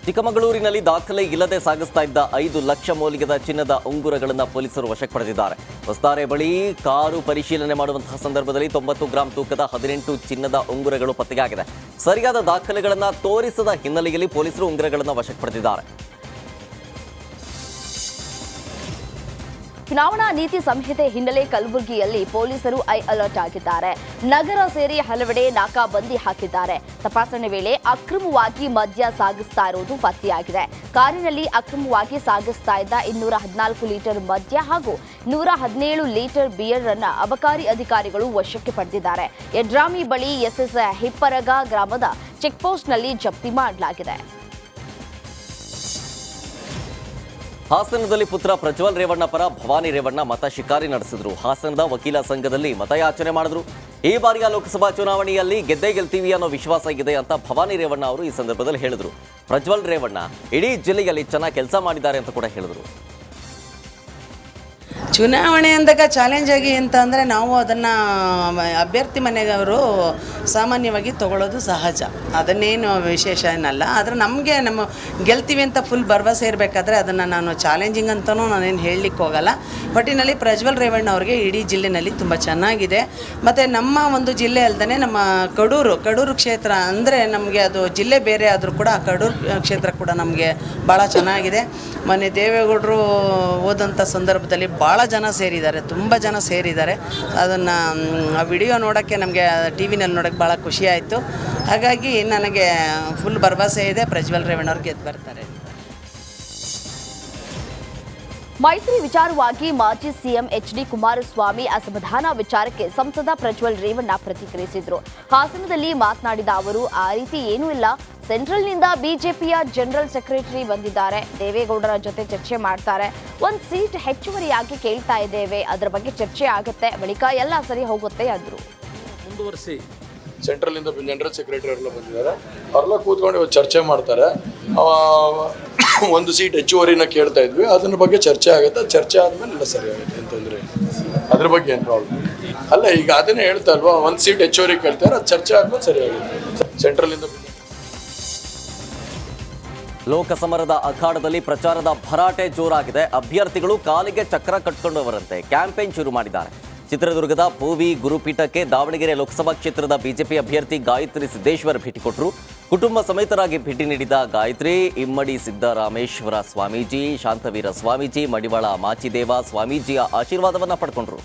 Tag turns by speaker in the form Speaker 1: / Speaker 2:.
Speaker 1: ಚಿಕ್ಕಮಗಳೂರಿನಲ್ಲಿ ದಾಖಲೆ ಇಲ್ಲದೆ ಸಾಗಿಸ್ತಾ ಇದ್ದ 5 ಲಕ್ಷ ಮೌಲ್ಯದ ಚಿನ್ನದ ಉಂಗುರಗಳನ್ನು ಪೊಲೀಸರು ವಶಕ್ಕೆ ಪಡೆದಿದ್ದಾರೆ. ಹೊಸದಾರೆ ಬಳಿ ಕಾರು ಪರಿಶೀಲನೆ ಮಾಡುವಂತಹ ಸಂದರ್ಭದಲ್ಲಿ 90 ಗ್ರಾಂ ತೂಕದ 18 ಚಿನ್ನದ ಉಂಗುರಗಳು ಪತ್ತೆಯಾಗಿದೆ. ಸರಿಯಾದ ದಾಖಲೆಗಳನ್ನು ತೋರಿಸದ ಹಿನ್ನೆಲೆಯಲ್ಲಿ ಪೊಲೀಸರು ಉಂಗುರಗಳನ್ನು ವಶಕ್ಕೆ ಪಡೆದಿದ್ದಾರೆ.
Speaker 2: ಚುನಾವಣಾ ನೀತಿ ಸಂಹಿತೆ ಹಿನ್ನೆಲೆ ಕಲಬುರಗಿಯಲ್ಲಿ ಪೊಲೀಸರು ಐ ಅಲರ್ಟ್ ಆಗಿದ್ದಾರೆ. ನಗರ ಸೇರಿ ಹಲವೆಡೆ ನಾಕಾಬಂದಿ ಹಾಕಿದ್ದಾರೆ. ತಪಾಸಣೆ ವೇಳೆ ಅಕ್ರಮವಾಗಿ ಮದ್ಯ ಸಾಗಿಸ್ತಾ ಇರುವುದು ಪತ್ತೆಯಾಗಿದೆ. ಕಾರಿನಲ್ಲಿ ಅಕ್ರಮವಾಗಿ ಸಾಗಿಸ್ತಾ ಇದ್ದ 214 ಲೀಟರ್ ಮದ್ಯ ಹಾಗೂ 117 ಲೀಟರ್ ಬಿಯರ್ ಅನ್ನ ಅಬಕಾರಿ ಅಧಿಕಾರಿಗಳು ವಶಕ್ಕೆ ಪಡೆದಿದ್ದಾರೆ. ಯಡ್ರಾಮಿ ಬಳಿ ಎಸ್ಎಸ್ ಹಿಪ್ಪರಗ ಗ್ರಾಮದ ಚೆಕ್ಪೋಸ್ಟ್ನಲ್ಲಿ ಜಪ್ತಿ ಮಾಡಲಾಗಿದೆ.
Speaker 1: ಹಾಸನದಲ್ಲಿ ಪುತ್ರ ಪ್ರಜ್ವಲ್ ರೇವಣ್ಣ ಪರ ಭವಾನಿ ರೇವಣ್ಣ ಮತ ಶಿಕಾರಿ ನಡೆಸಿದ್ರು. ಹಾಸನದ ವಕೀಲ ಸಂಘದಲ್ಲಿ ಮತಯಾಚನೆ ಮಾಡಿದ್ರು. ಈ ಬಾರಿಯ ಲೋಕಸಭಾ ಚುನಾವಣೆಯಲ್ಲಿ ಗೆದ್ದೇ ಗೆಲ್ತೀವಿ ಅನ್ನೋ ವಿಶ್ವಾಸ ಇದೆ ಅಂತ ಭವಾನಿ ರೇವಣ್ಣ ಅವರು ಈ ಸಂದರ್ಭದಲ್ಲಿ ಹೇಳಿದ್ರು. ಪ್ರಜ್ವಲ್ ರೇವಣ್ಣ ಇಡೀ ಜಿಲ್ಲೆಯಲ್ಲಿ ಚೆನ್ನಾಗಿ ಕೆಲಸ ಮಾಡಿದ್ದಾರೆ ಅಂತ ಕೂಡ ಹೇಳಿದ್ರು.
Speaker 3: ಚುನಾವಣೆ ಅಂದಾಗ ಚಾಲೆಂಜ್ ಆಗಿ ಅಂತ ಅಂದರೆ ನಾವು ಅದನ್ನು ಅಭ್ಯರ್ಥಿ ಮನೆಯವರು ಸಾಮಾನ್ಯವಾಗಿ ತಗೊಳ್ಳೋದು ಸಹಜ, ಅದನ್ನೇನು ವಿಶೇಷ ಏನಲ್ಲ. ಆದರೆ ನಮಗೆ ನಮ್ಮ ಗೆಲ್ತೀವಿ ಅಂತ ಫುಲ್ ಭರವಸೆ ಇರಬೇಕಾದ್ರೆ ಅದನ್ನು ನಾನು ಚಾಲೆಂಜಿಂಗ್ ಅಂತಲೂ ನಾನೇನು ಹೇಳಲಿಕ್ಕೆ ಹೋಗಲ್ಲ. ಒಟ್ಟಿನಲ್ಲಿ ಪ್ರಜ್ವಲ್ ರೇವಣ್ಣ ಅವ್ರಿಗೆ ಇಡೀ ಜಿಲ್ಲೆಯಲ್ಲಿ ತುಂಬ ಚೆನ್ನಾಗಿದೆ. ಮತ್ತು ನಮ್ಮ ಒಂದು ಜಿಲ್ಲೆ ಅಲ್ಲದೆ ನಮ್ಮ ಕಡೂರು ಕ್ಷೇತ್ರ ಅಂದರೆ ನಮಗೆ ಅದು ಜಿಲ್ಲೆ ಬೇರೆ ಆದರೂ ಕೂಡ ಕಡೂರು ಕ್ಷೇತ್ರ ಕೂಡ ನಮಗೆ ಭಾಳ ಚೆನ್ನಾಗಿದೆ. ಮೊನ್ನೆ ದೇವೇಗೌಡರು ಹೋದಂಥ ಸಂದರ್ಭದಲ್ಲಿ ಭಾಳ ಜನ ಸೇರಿದ್ದಾರೆ, ತುಂಬ ಜನ ಸೇರಿದ್ದಾರೆ. ಅದನ್ನು ಆ ವಿಡಿಯೋ ನೋಡೋಕ್ಕೆ ನಮಗೆ ಟಿ ವಿನಲ್ಲಿ ನೋಡೋಕ್ಕೆ ಭಾಳ ಖುಷಿ ಆಯಿತು. ಹಾಗಾಗಿ ನನಗೆ ಫುಲ್ ಭರವಸೆ ಇದೆ ಪ್ರಜ್ವಲ್ ರೇವಣ್ಣ ಅವ್ರು ಗೆದ್ದು ಬರ್ತಾರೆ.
Speaker 2: ಮೈತ್ರಿ ವಿಚಾರವಾಗಿ ಮಾಜಿ ಸಿಎಂ ಎಚ್.ಡಿ. ಕುಮಾರಸ್ವಾಮಿ ಅಸಮಾಧಾನ ವಿಚಾರಕ್ಕೆ ಸಂಸದ ಪ್ರಜ್ವಲ್ ರೇವಣ್ಣ ಪ್ರತಿಕ್ರಿಯಿಸಿದರು. ಹಾಸನದಲ್ಲಿ ಮಾತನಾಡಿದ ಅವರು, ಆ ರೀತಿ ಏನೂ ಇಲ್ಲ, ಸೆಂಟ್ರಲ್ನಿಂದ ಬಿಜೆಪಿಯ ಜನರಲ್ ಸೆಕ್ರೆಟರಿ ಬಂದಿದ್ದಾರೆ, ದೇವೇಗೌಡರ ಜೊತೆ ಚರ್ಚೆ ಮಾಡ್ತಾರೆ, ಒಂದು ಸೀಟ್ ಹೆಚ್ಚುವರಿಯಾಗಿ ಕೇಳ್ತಾ ಇದ್ದೇವೆ, ಅದರ ಬಗ್ಗೆ ಚರ್ಚೆ ಆಗುತ್ತೆ, ಬಳಿಕ ಎಲ್ಲ ಸರಿ ಹೋಗುತ್ತೆ ಅಂದರು.
Speaker 4: ಮುಂದುವರಿಸಿ ಸೆಂಟ್ರಲಿಂದ ಜನರಲ್ ಸೆಕ್ರೆಟರಿ ಅವರೆಲ್ಲ ಬಂದಿದ್ದಾರೆ, ಅವರೆಲ್ಲ ಕೂತ್ಕೊಂಡು ಇವತ್ತು ಚರ್ಚೆ ಮಾಡ್ತಾರೆ. ಒಂದು ಸೀಟ್ ಹೆಚ್ಚುವರಿನ ಕೇಳ್ತಾ ಇದ್ವಿ, ಅದನ್ನ ಬಗ್ಗೆ ಚರ್ಚೆ ಆಗುತ್ತೆ. ಚರ್ಚೆ ಆದಮೇಲೆ ಎಲ್ಲ ಸರಿ ಆಗುತ್ತೆ ಅಂತಂದರೆ ಅದ್ರ ಬಗ್ಗೆ ಏನು ಪ್ರಾಬ್ಲಮ್ ಅಲ್ಲ. ಈಗ ಅದನ್ನೇ ಹೇಳ್ತಾ ಅಲ್ವಾ, ಒಂದು ಸೀಟ್ ಹೆಚ್ಚುವರಿ ಕೇಳ್ತಾರೆ, ಅದು ಚರ್ಚೆ ಆದ್ಮೇಲೆ ಸರಿ ಆಗುತ್ತೆ. ಸೆಂಟ್ರಲಿಂದ
Speaker 1: ಲೋಕಸಮರದ ಅಖಾಡದಲ್ಲಿ ಪ್ರಚಾರದ ಭರಾಟೆ ಜೋರಾಗಿದೆ. ಅಭ್ಯರ್ಥಿಗಳು ಕಾಲಿಗೆ ಚಕ್ರ ಕಟ್ಕೊಂಡವರಂತೆ ಕ್ಯಾಂಪೇನ್ ಶುರು ಮಾಡಿದ್ದಾರೆ. ಚಿತ್ರದುರ್ಗದ ಭೂವಿ ಗುರುಪೀಠಕ್ಕೆ ದಾವಣಗೆರೆ ಲೋಕಸಭಾ ಕ್ಷೇತ್ರದ ಬಿಜೆಪಿ ಅಭ್ಯರ್ಥಿ ಗಾಯತ್ರಿ ಸಿದ್ದೇಶ್ವರ್ ಭೇಟಿ ಕೊಟ್ಟರು. ಕುಟುಂಬ ಸಮೇತರಾಗಿ ಭೇಟಿ ನೀಡಿದ ಗಾಯತ್ರಿ ಇಮ್ಮಡಿ ಸಿದ್ದರಾಮೇಶ್ವರ ಸ್ವಾಮೀಜಿ, ಶಾಂತವೀರ ಸ್ವಾಮೀಜಿ, ಮಡಿವಾಳ ಮಾಚಿದೇವ ಸ್ವಾಮೀಜಿಯ ಆಶೀರ್ವಾದವನ್ನ ಪಡ್ಕೊಂಡ್ರು.